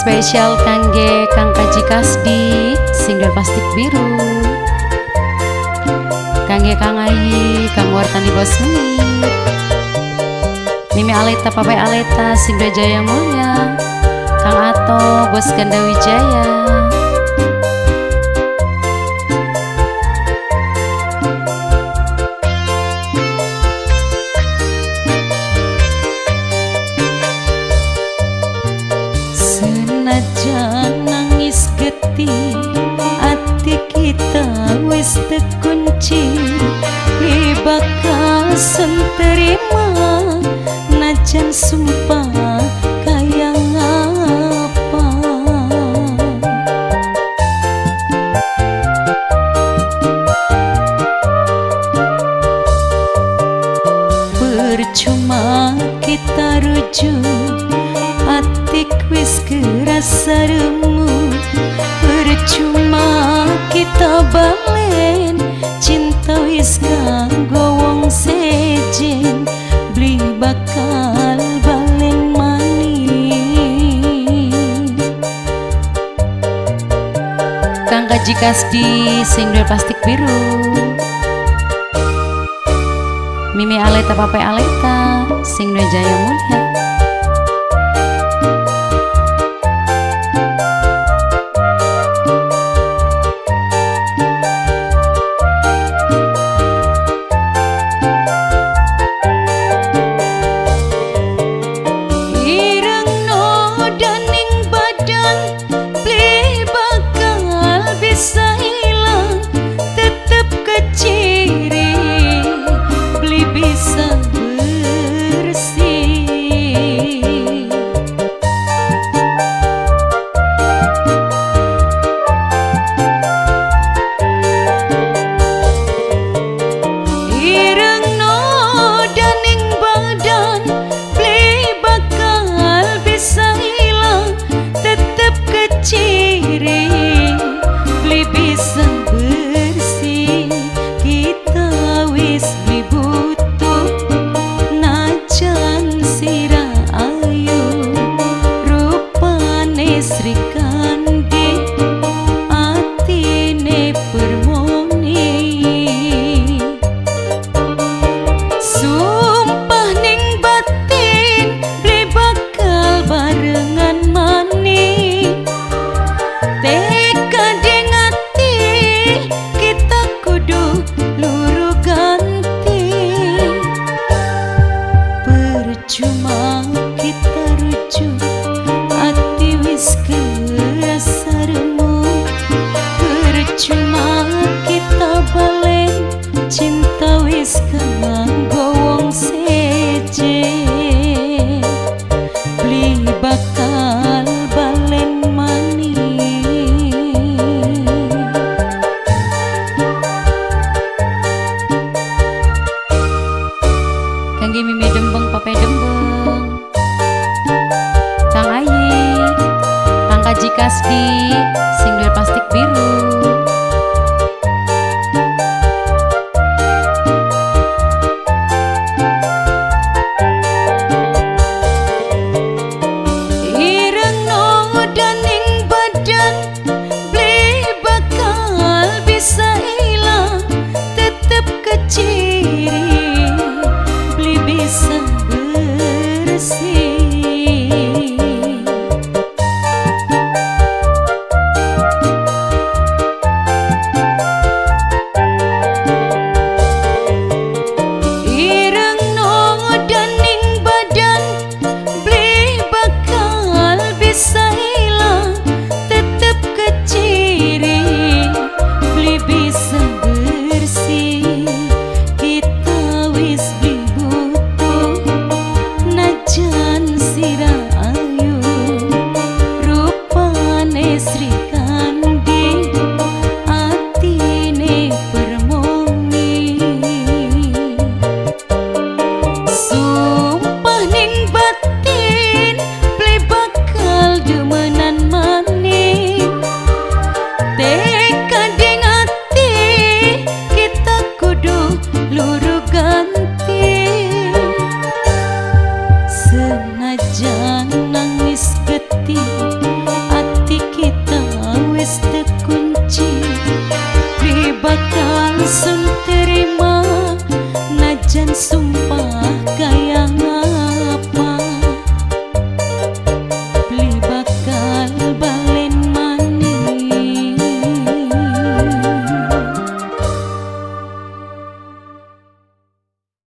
Spesial kangge Kang Kaji Kasdi single plastik biru, kangge Kang Ayi, Kang Wartani Bos Menit, Mimi Aleta Papai Aleta single Jaya Mulia, Kang Ato Bos Ganda Wijaya, senajan nangis getih ati kita wis tekunci, li bakal senterima najan sumpah kaya ngapa. Percuma kita rujuk, atik wis kerasa remuk. Percuma kita balen, cinta wis nganggo wong sejen, beli bakal balen maning. Kang Kaji Kasdi single plastik biru, Mimi Aleta Papai Aleta single Jaya Mulia. Cuma kita rujuk, hati wis kerasa remuk. Percuma kita balen, cinta wis kanggo wong sejen, beli bakal balen maning. Kangge Mimi Dembeng Papai Dembeng, Kang Ayi, Kang Kaji Kasdi single plastik biru, ireng no daning badan, beli bakal bisa hilang, tetep keciri, beli bisa bersih. sung